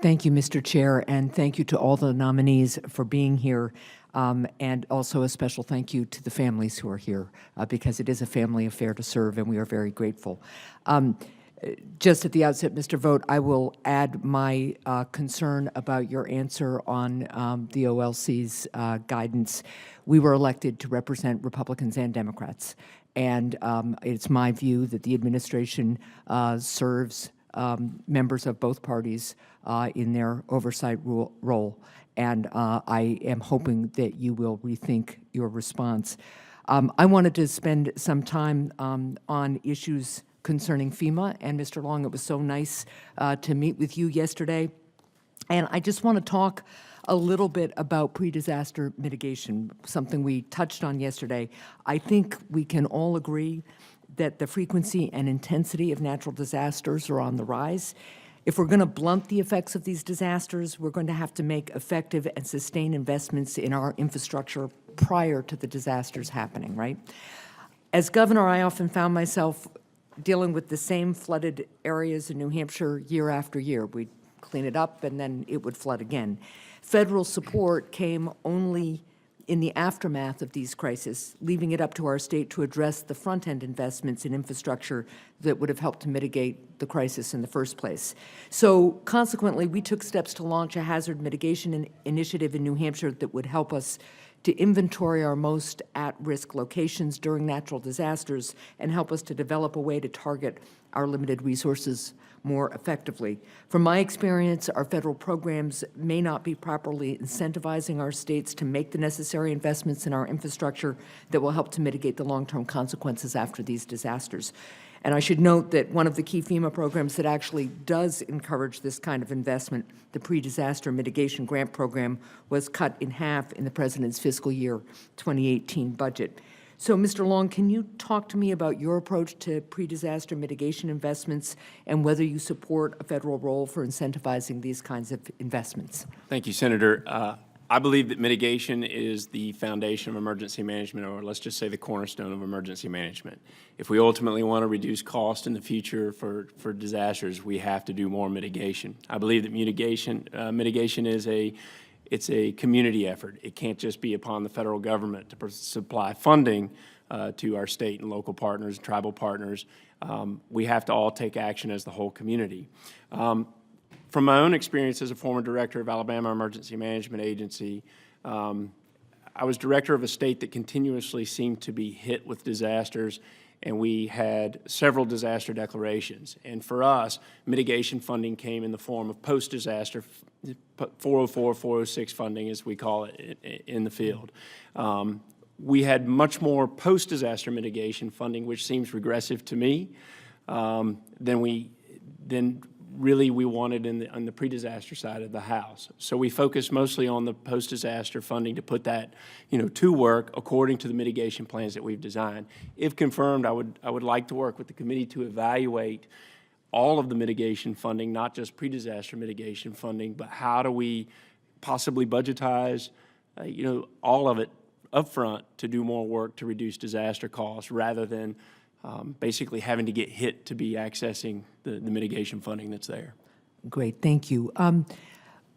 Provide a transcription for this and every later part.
Thank you, Mr. Chair, and thank you to all the nominees for being here, and also a special thank you to the families who are here, because it is a family affair to serve, and we are very grateful. Just at the outset, Mr. Vogt, I will add my concern about your answer on the OLC's guidance. We were elected to represent Republicans and Democrats, and it's my view that the administration serves members of both parties in their oversight role, and I am hoping that you will rethink your response. I wanted to spend some time on issues concerning FEMA, and Mr. Long, it was so nice to meet with you yesterday. And I just want to talk a little bit about pre-disaster mitigation, something we touched on yesterday. I think we can all agree that the frequency and intensity of natural disasters are on the rise. If we're going to blunt the effects of these disasters, we're going to have to make effective and sustained investments in our infrastructure prior to the disasters happening, right? As governor, I often found myself dealing with the same flooded areas in New Hampshire year after year. We'd clean it up and then it would flood again. Federal support came only in the aftermath of these crises, leaving it up to our state to address the front-end investments in infrastructure that would have helped to mitigate the crisis in the first place. So consequently, we took steps to launch a hazard mitigation initiative in New Hampshire that would help us to inventory our most at-risk locations during natural disasters and help us to develop a way to target our limited resources more effectively. From my experience, our federal programs may not be properly incentivizing our states to make the necessary investments in our infrastructure that will help to mitigate the long-term consequences after these disasters. And I should note that one of the key FEMA programs that actually does encourage this kind of investment, the Pre-Disaster Mitigation Grant Program, was cut in half in the President's fiscal year 2018 budget. So, Mr. Long, can you talk to me about your approach to pre-disaster mitigation investments and whether you support a federal role for incentivizing these kinds of investments? Thank you, Senator. I believe that mitigation is the foundation of emergency management, or let's just say the cornerstone of emergency management. If we ultimately want to reduce cost in the future for disasters, we have to do more mitigation. I believe that mitigation is it's a community effort. It can't just be upon the federal government to supply funding to our state and local partners, tribal partners. We have to all take action as the whole community. From my own experience as a former director of Alabama Emergency Management Agency, I was director of a state that continuously seemed to be hit with disasters, and we had several disaster declarations. And for us, mitigation funding came in the form of post-disaster 404, 406 funding, as we call it in the field. We had much more post-disaster mitigation funding, which seems regressive to me, than really we wanted on the pre-disaster side of the house. So we focused mostly on the post-disaster funding to put that, to work according to the mitigation plans that we've designed. If confirmed, I would like to work with the committee to evaluate all of the mitigation funding, not just pre-disaster mitigation funding, but how do we possibly budgetize, all of it up front to do more work to reduce disaster costs rather than basically having to get hit to be accessing the mitigation funding that's there. Great, thank you.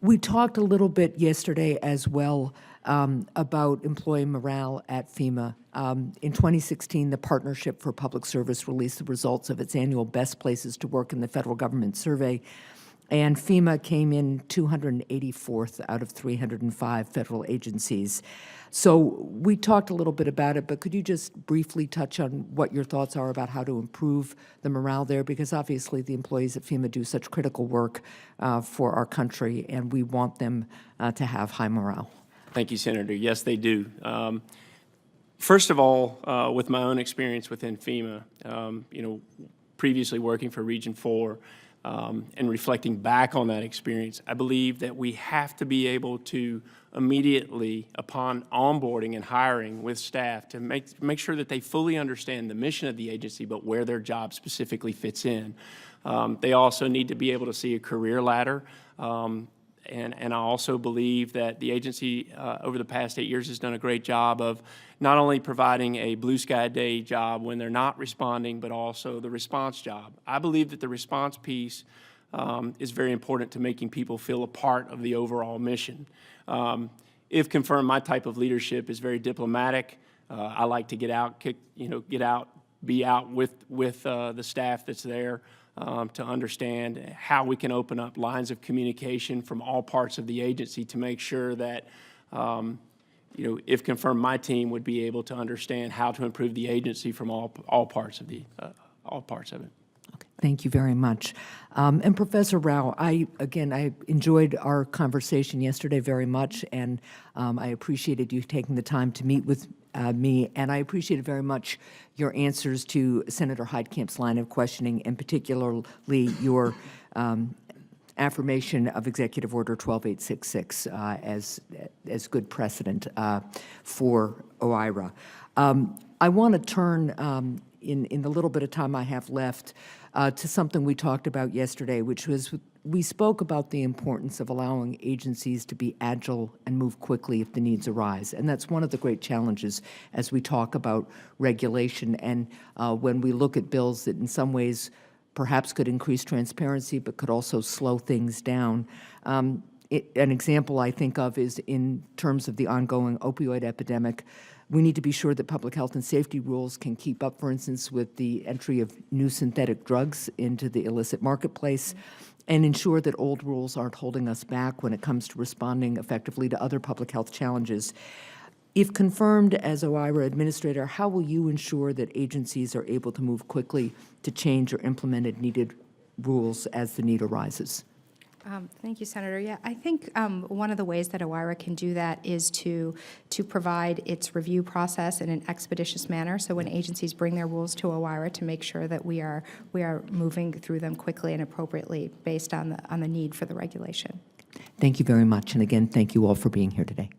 We talked a little bit yesterday as well about employee morale at FEMA. In 2016, the Partnership for Public Service released the results of its annual Best Places to Work in the Federal Government Survey, and FEMA came in 284th out of 305 federal agencies. So we talked a little bit about it, but could you just briefly touch on what your thoughts are about how to improve the morale there? Because obviously the employees at FEMA do such critical work for our country, and we want them to have high morale. Thank you, Senator. Yes, they do. First of all, with my own experience within FEMA, previously working for Region 4, and reflecting back on that experience, I believe that we have to be able to immediately, upon onboarding and hiring with staff, to make sure that they fully understand the mission of the agency, but where their job specifically fits in. They also need to be able to see a career ladder. And I also believe that the agency over the past 8 years has done a great job of not only providing a blue sky day job when they're not responding, but also the response job. I believe that the response piece is very important to making people feel a part of the overall mission. If confirmed, my type of leadership is very diplomatic. I like to get out, be out with the staff that's there to understand how we can open up lines of communication from all parts of the agency to make sure that, if confirmed, my team would be able to understand how to improve the agency from all parts of it. Okay, thank you very much. And Professor Rao, I enjoyed our conversation yesterday very much, and I appreciated you taking the time to meet with me, and I appreciated very much your answers to Senator Heidkamp's line of questioning, and particularly your affirmation of Executive Order 12866 as good precedent for OIRA. I want to turn in the little bit of time I have left to something we talked about yesterday, which was we spoke about the importance of allowing agencies to be agile and move quickly if the needs arise. And that's one of the great challenges as we talk about regulation and when we look at bills that in some ways perhaps could increase transparency but could also slow things down. An example I think of is in terms of the ongoing opioid epidemic. We need to be sure that public health and safety rules can keep up, for instance, with the entry of new synthetic drugs into the illicit marketplace, and ensure that old rules aren't holding us back when it comes to responding effectively to other public health challenges. If confirmed as OIRA Administrator, how will you ensure that agencies are able to move quickly to change or implement needed rules as the need arises? Thank you, Senator. Yeah, I think one of the ways that OIRA can do that is to provide its review process in an expeditious manner. So when agencies bring their rules to OIRA, to make sure that we are moving through them quickly and appropriately based on the need for the regulation. Thank you very much, and again, thank you all for being here today.